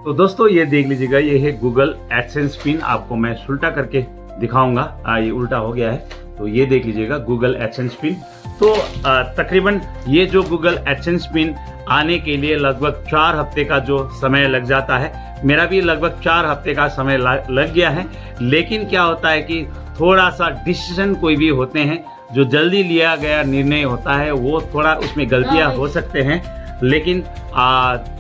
तो दोस्तों ये देख लीजिएगा, ये है गूगल एडसेंस पिन। आपको मैं उल्टा करके दिखाऊंगा। ये उल्टा हो गया है, तो ये देख लीजिएगा गूगल एडसेंस पिन। तो तकरीबन ये जो गूगल एडसेंस पिन आने के लिए लगभग 4 हफ्ते का जो समय लग जाता है, मेरा भी लगभग 4 हफ्ते का समय लग गया है। लेकिन क्या होता है कि थोड़ा सा डिसीजन कोई भी होते हैं, जो जल्दी लिया गया निर्णय होता है वो थोड़ा उसमें गलतियां हो सकते हैं। लेकिन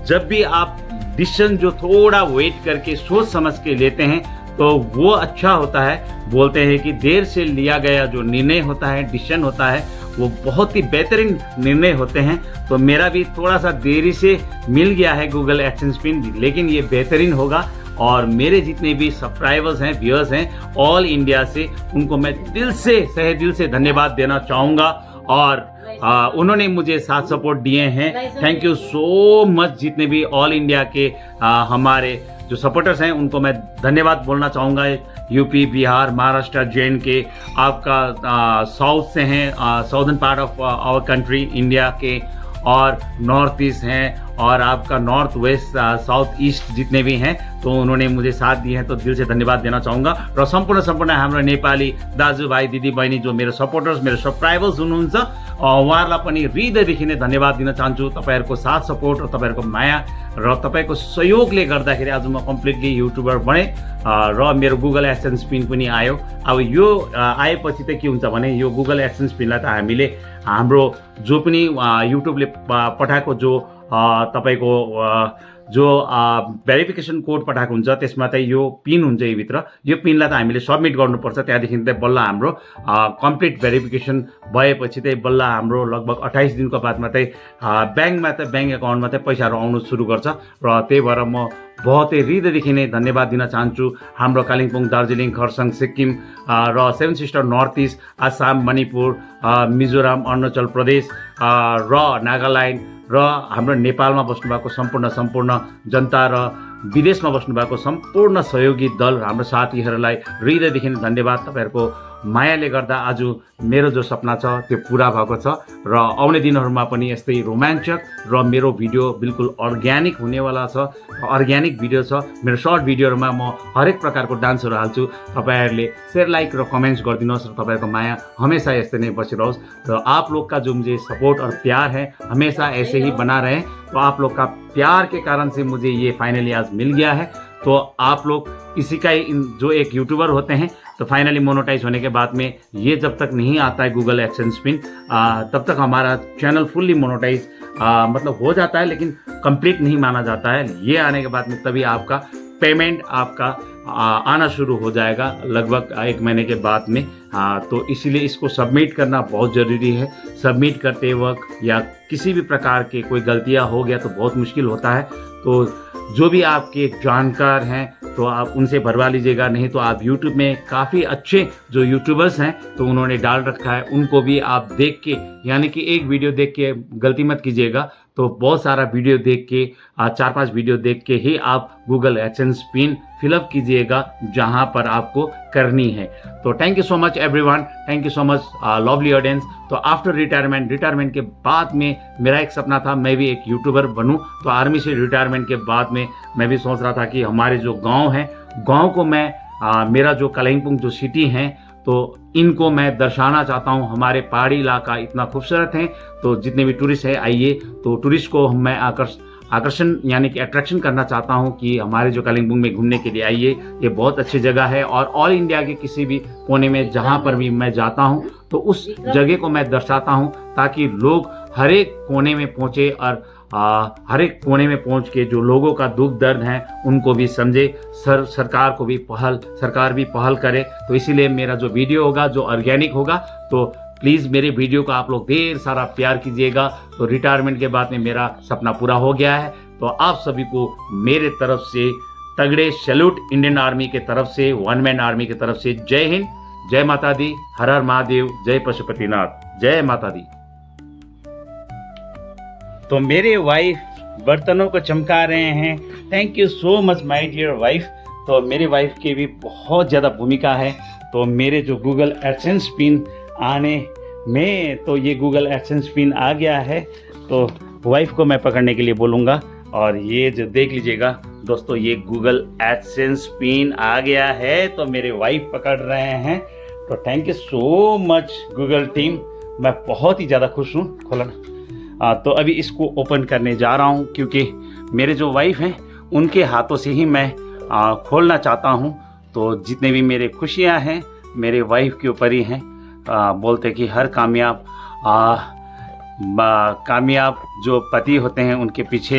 जब भी आप डिसीजन जो थोड़ा वेट करके सोच समझ के लेते हैं तो वो अच्छा होता है। बोलते हैं कि देर से लिया गया जो निर्णय होता है, डिसीजन होता है, वो बहुत ही बेहतरीन निर्णय होते हैं। तो मेरा भी थोड़ा सा देरी से मिल गया है गूगल एडसेंस पिन, लेकिन ये बेहतरीन होगा। और मेरे जितने भी सब्सक्राइबर्स हैं, व्यूअर्स हैं ऑल इंडिया से, उनको मैं दिल से तहे दिल से धन्यवाद देना चाहूँगा। और उन्होंने मुझे साथ सपोर्ट दिए हैं। Thank you so much. जितने भी ऑल इंडिया के हमारे जो सपोर्टर्स हैं उनको मैं धन्यवाद बोलना चाहूँगा। यूपी, बिहार, महाराष्ट्र, जे.एंड.के, आपका साउथ से हैं, southern part of our country India के, और नॉर्थ ईस्ट हैं, और आपका नॉर्थ वेस्ट, साउथ ईस्ट जितने भी हैं, तो उन्होंने मुझे साथ दिए हैं, तो दिल से धन्यवाद देना चाहूँगा। र सम्पूर्ण हाम्रो नेपाली दाजुभाइ दिदीबहिनी जो मेरो सपोर्टर्स, मेरो सब्सक्राइबर्स हुनुहुन्छ, उहाँहरूलाई पनि हृदयदेखि नै धन्यवाद दिन चाहन्छु। तपाईँहरूको साथ सपोर्ट र तपाईँहरूको माया र तपाईँको सहयोगले गर्दाखेरि आज म कम्प्लिटली युट्युबर बने र मेरो गुगल एडसेन्स पिन पनि आयो। अब यो आएपछि त के हुन्छ भने, यो गुगल एडसेन्स पिनलाई त हामीले हाम्रो जो पनि युट्युबले पठाएको जो तपाईँको जो भेरिफिकेसन कोड पठाएको हुन्छ त्यसमा चाहिँ यो पिन हुन्छ। यहीभित्र यो पिनलाई त हामीले सबमिट गर्नुपर्छ। त्यहाँदेखि चाहिँ बल्ल हाम्रो कम्प्लिट भेरिफिकेसन भएपछि चाहिँ बल्ल हाम्रो लगभग 28 दिनको बादमा चाहिँ ब्याङ्कमा चाहिँ ब्याङ्क एकाउन्टमा चाहिँ पैसाहरू आउनु सुरु गर्छ। र त्यही भएर म बहुत ही हृदयदेखि नै धन्यवाद दिन चाहन्छु हाम्रो कालिम्पोङ, दार्जिलिङ, खरसाङ, सिक्किम र 7 sister north east, Assam, Manipur, Mizoram, Arunachal Pradesh र नागाल्यान्ड र हाम्रो नेपालमा बस्नुभएको सम्पूर्ण जनता र विदेशमा बस्नुभएको सम्पूर्ण सहयोगी दल, हाम्रो साथीहरूलाई हृदयदेखि धन्यवाद। तपाईँहरूको मायाले गर्दा आज मेरो जो सपना छ त्यो पुरा भएको छ। र आउने दिनहरूमा पनि यस्तै रोमाञ्चक र मेरो भिडियो बिल्कुल अर्ग्यानिक हुनेवाला छ। अर्ग्यानिक भिडियो छ। मेरो सर्ट भिडियोहरूमा म हरेक प्रकारको डान्सहरू हाल्छु। तपाईँहरूले शेयर, लाइक र कमेंट्स गरिदिनुहोस् र तपाईँहरूको माया हमेशा यस्तै नै बसिरहोस्। र आप लोग का जो मुझे सपोर्ट और प्यार है हमेशा ऐसे ही बना रहे। तो आप लोग का प्यार के कारण से मुझे ये फाइनली आज मिल गया है। तो आप लोग इसी का जो एक यूट्यूबर होते हैं, तो फाइनली मोनेटाइज होने के बाद में ये जब तक नहीं आता है गूगल एडसेंस पिन, तब तक हमारा चैनल फुल्ली मोनेटाइज मतलब हो जाता है, लेकिन कंप्लीट नहीं माना जाता है। ये आने के बाद में तभी आपका पेमेंट आपका आना शुरू हो जाएगा लगभग 1 महीने के बाद में। तो इसीलिए इसको सबमिट करना बहुत ज़रूरी है। सबमिट करते वक्त या किसी भी प्रकार के कोई गलतियां हो गया तो बहुत मुश्किल होता है। तो जो भी आपके जानकार हैं तो आप उनसे भरवा लीजिएगा, नहीं तो आप YouTube में काफ़ी अच्छे जो यूट्यूबर्स हैं तो उन्होंने डाल रखा है, उनको भी आप देख के, यानी कि एक वीडियो देख के गलती मत कीजिएगा। तो बहुत सारा वीडियो देख के 4-5 वीडियो देख के ही आप गूगल एडसेंस पिन फिलअप कीजिएगा जहां पर आपको करनी है। तो thank you so much everyone, thank you so much lovely audience. तो आफ्टर रिटायरमेंट के बाद में मेरा एक सपना था मैं भी एक यूट्यूबर बनूं। तो आर्मी से रिटायरमेंट के बाद में मैं भी सोच रहा था कि हमारे जो गाँव हैं, गाँव को मैं मेरा जो कालिम्पोङ जो सिटी हैं तो इनको मैं दर्शाना चाहता हूँ। हमारे पहाड़ी इलाका इतना खूबसूरत है, तो जितने भी टूरिस्ट हैं आइए, तो टूरिस्ट को मैं आकर्षण यानी कि अट्रैक्शन करना चाहता हूं कि हमारे जो कालिम्पोङ में घूमने के लिए आइए। ये बहुत अच्छी जगह है और ऑल इंडिया के किसी भी कोने में जहां पर भी मैं जाता हूं तो उस जगह को मैं दर्शाता हूं, ताकि लोग हर एक कोने में पहुंचे और हर एक कोने में पहुंच के जो लोगों का दुख दर्द है उनको भी समझे। सरकार भी पहल करे। तो इसीलिए मेरा जो वीडियो होगा जो ऑर्गेनिक होगा, तो प्लीज़ मेरे वीडियो को आप लोग ढेर सारा प्यार कीजिएगा। तो रिटायरमेंट के बाद में मेरा सपना पूरा हो गया है। तो आप सभी को मेरे तरफ से तगड़े सैल्यूट, इंडियन आर्मी के तरफ से, 1 मैन आर्मी की तरफ से जय हिंद, जय माता दी, हर हर महादेव, जय पशुपतिनाथ, जय माता दी। तो मेरे वाइफ बर्तनों को चमका रहे हैं। Thank you so much my dear wife. तो मेरी वाइफ की भी बहुत ज़्यादा भूमिका है। तो मेरे जो गूगल एडसेंस पिन आने में, तो ये गूगल एडसेंस पिन आ गया है। तो वाइफ को मैं पकड़ने के लिए बोलूँगा और ये जो देख लीजिएगा दोस्तों, ये गूगल एडसेंस पिन आ गया है। तो मेरे वाइफ पकड़ रहे हैं, तो thank you so much Google team, मैं बहुत ही ज़्यादा खुश हूँ। खोलना तो अभी इसको ओपन करने जा रहा हूँ, क्योंकि मेरे जो वाइफ हैं उनके हाथों से ही मैं खोलना चाहता हूँ। तो जितने भी मेरे खुशियाँ हैं मेरे वाइफ के ऊपर ही हैं। बोलते कि हर कामयाब जो पति होते हैं उनके पीछे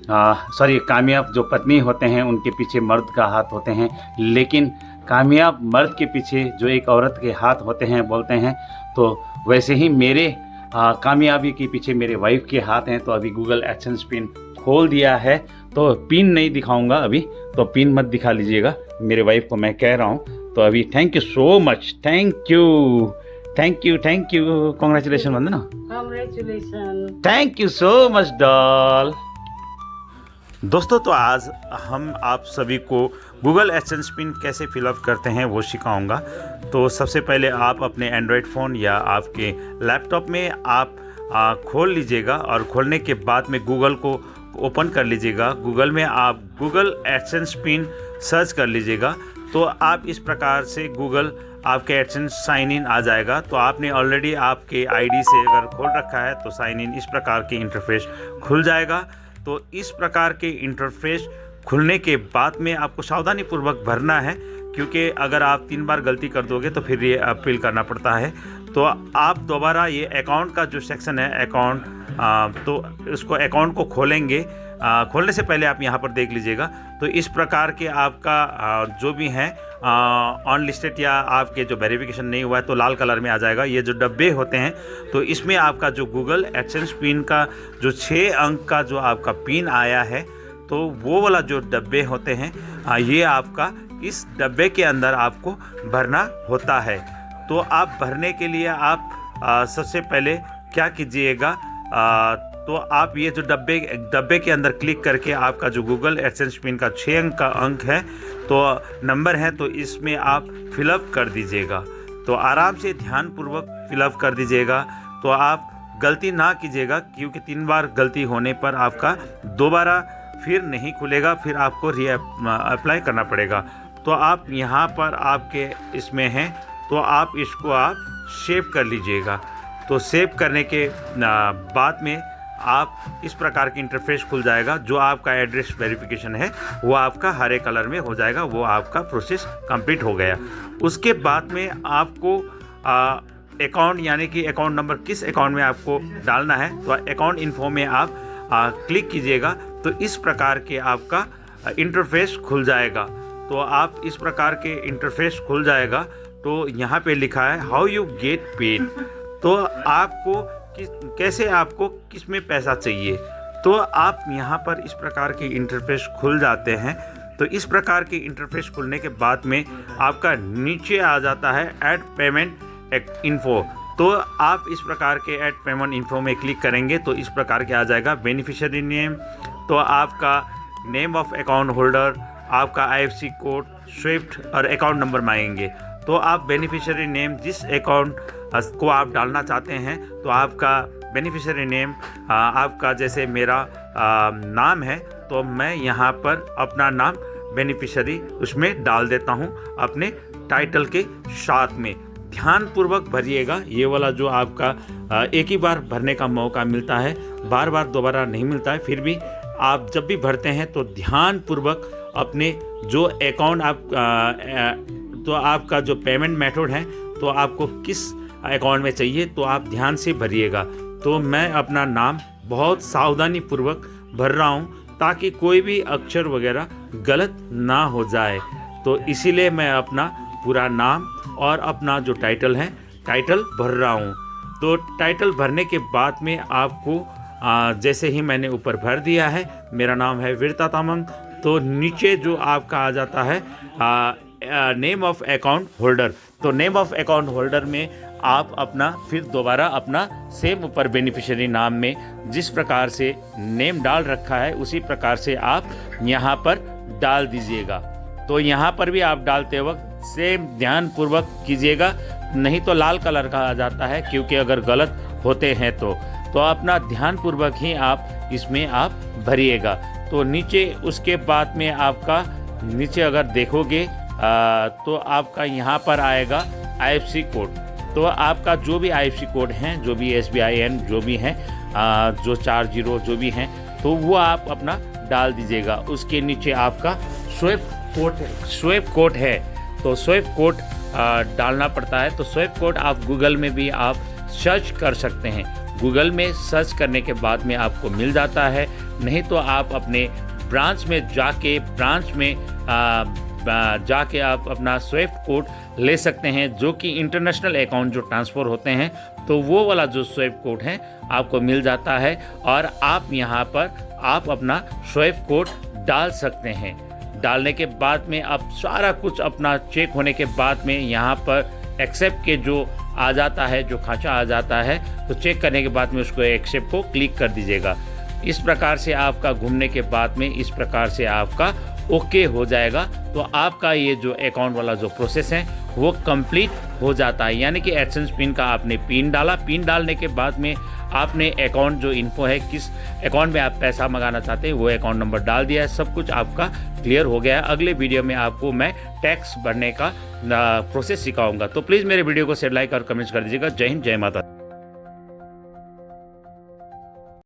कामयाब जो पत्नी होते हैं उनके पीछे मर्द का हाथ होते हैं, लेकिन कामयाब मर्द के पीछे जो एक औरत के हाथ होते हैं बोलते हैं। तो वैसे ही मेरे कामयाबी के पीछे मेरे वाइफ के हाथ हैं। तो अभी गूगल एडसेंस पिन खोल दिया है, तो पिन नहीं दिखाऊंगा अभी, तो पिन मत दिखा लीजिएगा मेरे वाइफ को, मैं कह रहा हूँ। तो अभी thank you so much, thank you, congratulation Vandana, Congratulations. Thank you so much doll. दोस्तों, तो आज हम आप सभी को गूगल एडसेंस पिन कैसे फिलअप करते हैं वो सिखाऊंगा। तो सबसे पहले आप अपने एंड्रॉयड फ़ोन या आपके लैपटॉप में आप खोल लीजिएगा, और खोलने के बाद में गूगल को ओपन कर लीजिएगा। गूगल में आप गूगल एडसेंस पिन सर्च कर लीजिएगा, तो आप इस प्रकार से गूगल आपके एडसेंस साइन इन आ जाएगा। तो आपने ऑलरेडी आपके आईडी से अगर खोल रखा है तो साइन इन इस प्रकार के इंटरफेस खुल जाएगा। तो इस प्रकार के इंटरफेस खुलने के बाद में आपको सावधानी पूर्वक भरना है, क्योंकि अगर आप 3 बार गलती कर दोगे तो फिर ये अपील करना पड़ता है। तो आप दोबारा ये अकाउंट का जो सेक्शन है अकाउंट, तो इसको अकाउंट को खोलेंगे। खोलने से पहले आप यहाँ पर देख लीजिएगा, तो इस प्रकार के आपका जो भी हैं ऑन लिस्टेड या आपके जो वेरिफिकेशन नहीं हुआ है तो लाल कलर में आ जाएगा। ये जो डब्बे होते हैं तो इसमें आपका जो गूगल एडसेंस पिन का जो 6 अंक का जो आपका पिन आया है, तो वो वाला जो डब्बे होते हैं ये आपका इस डब्बे के अंदर आपको भरना होता है। तो आप भरने के लिए आप सबसे पहले क्या कीजिएगा, तो आप ये जो डब्बे के अंदर क्लिक करके आपका जो गूगल एडसेंस पिन का 6 अंक का अंक है तो नंबर है, तो इसमें आप फिलअप कर दीजिएगा। तो आराम से ध्यानपूर्वक फिलअप कर दीजिएगा। तो आप गलती ना कीजिएगा, क्योंकि 3 बार गलती होने पर आपका दोबारा फिर नहीं खुलेगा, फिर आपको अप्लाई करना पड़ेगा। तो आप यहाँ पर आपके इसमें हैं, तो आप इसको आप सेव कर लीजिएगा। तो सेव करने के बाद में आप इस प्रकार की इंटरफेस खुल जाएगा। जो आपका एड्रेस वेरिफिकेशन है वो आपका हरे कलर में हो जाएगा, वो आपका प्रोसेस कंप्लीट हो गया। उसके बाद में आपको अकाउंट यानी कि अकाउंट नंबर किस अकाउंट में आपको डालना है, तो अकाउंट इन्फो में आप क्लिक कीजिएगा। तो इस प्रकार के आपका इंटरफेस खुल जाएगा। तो आप इस प्रकार के इंटरफेस खुल जाएगा, तो यहाँ पे लिखा है हाउ यू गेट पेड। तो आपको कैसे आपको किस में पैसा चाहिए, तो आप यहाँ पर इस प्रकार के इंटरफेस खुल जाते हैं। तो इस प्रकार के इंटरफेस खुलने के बाद में आपका नीचे आ जाता है ऐड पेमेंट इन्फो। तो आप इस प्रकार के ऐड पेमेंट इन्फो में क्लिक करेंगे तो इस प्रकार के आ जाएगा बेनिफिशियरी नेम, तो आपका नेम ऑफ अकाउंट होल्डर, आपका IFSC कोड, स्विफ्ट और अकाउंट नंबर मांगेंगे। तो आप बेनिफिशियरी नेम जिस अकाउंट को आप डालना चाहते हैं, तो आपका बेनिफिशियरी नेम आपका जैसे मेरा नाम है, तो मैं यहाँ पर अपना नाम बेनिफिशियरी उसमें डाल देता हूँ अपने टाइटल के साथ में। ध्यानपूर्वक भरिएगा, ये वाला जो आपका एक ही बार भरने का मौका मिलता है, बार बार दोबारा नहीं मिलता है। फिर भी आप जब भी भरते हैं तो ध्यानपूर्वक अपने जो अकाउंट तो आपका जो पेमेंट मेथड है तो आपको किस अकाउंट में चाहिए तो आप ध्यान से भरिएगा। तो मैं अपना नाम बहुत सावधानी पूर्वक भर रहा हूँ ताकि कोई भी अक्षर वगैरह गलत ना हो जाए। तो इसीलिए मैं अपना पूरा नाम और अपना जो टाइटल है टाइटल भर रहा हूँ। तो टाइटल भरने के बाद में आपको जैसे ही मैंने ऊपर भर दिया है, मेरा नाम है वीरता तामंग, तो नीचे जो आपका आ जाता है नेम ऑफ अकाउंट होल्डर। तो नेम ऑफ अकाउंट होल्डर में आप अपना फिर दोबारा अपना सेम ऊपर बेनिफिशियरी नाम में जिस प्रकार से नेम डाल रखा है उसी प्रकार से आप यहाँ पर डाल दीजिएगा। तो यहाँ पर भी आप डालते वक्त सेम ध्यानपूर्वक कीजिएगा, नहीं तो लाल कलर का आ जाता है, क्योंकि अगर गलत होते हैं तो अपना ध्यानपूर्वक ही आप इसमें आप भरिएगा। तो नीचे उसके बाद में आपका नीचे अगर देखोगे तो आपका यहाँ पर आएगा IFSC कोड। तो आपका जो भी IFSC कोड हैं, जो भी SBIN जो भी हैं, जो 40 जो भी हैं, तो वो आप अपना डाल दीजिएगा। उसके नीचे आपका स्वेप कोड है, तो स्वेप कोड डालना पड़ता है। तो स्वेप कोड आप गूगल में भी आप सर्च कर सकते हैं। गूगल में सर्च करने के बाद में आपको मिल जाता है, नहीं तो आप अपने ब्रांच में जाके आप अपना स्विफ्ट कोड ले सकते हैं, जो कि इंटरनेशनल अकाउंट जो ट्रांसफ़र होते हैं, तो वो वाला जो स्विफ्ट कोड है आपको मिल जाता है और आप यहाँ पर आप अपना स्विफ्ट कोड डाल सकते हैं। डालने के बाद में आप सारा कुछ अपना चेक होने के बाद में यहाँ पर एक्सेप्ट के जो आ जाता है, जो खांचा आ जाता है, तो चेक करने के बाद में उसको एक्सेप्ट को क्लिक कर दीजिएगा। इस प्रकार से आपका घूमने के बाद में इस प्रकार से आपका ओके हो जाएगा। तो आपका ये जो अकाउंट वाला जो प्रोसेस है वो कंप्लीट हो जाता है। यानी कि एडसेंस पिन का आपने पिन डाला, पिन डालने के बाद में आपने अकाउंट जो इन्फो है, किस अकाउंट में आप पैसा मंगाना चाहते हैं, वो अकाउंट नंबर डाल दिया है, सब कुछ आपका क्लियर हो गया है। अगले वीडियो में आपको मैं टैक्स भरने का प्रोसेस सिखाऊंगा। तो प्लीज़ मेरे वीडियो को शेयर, लाइक और कमेंट कर दीजिएगा। जय हिंद, जय माता।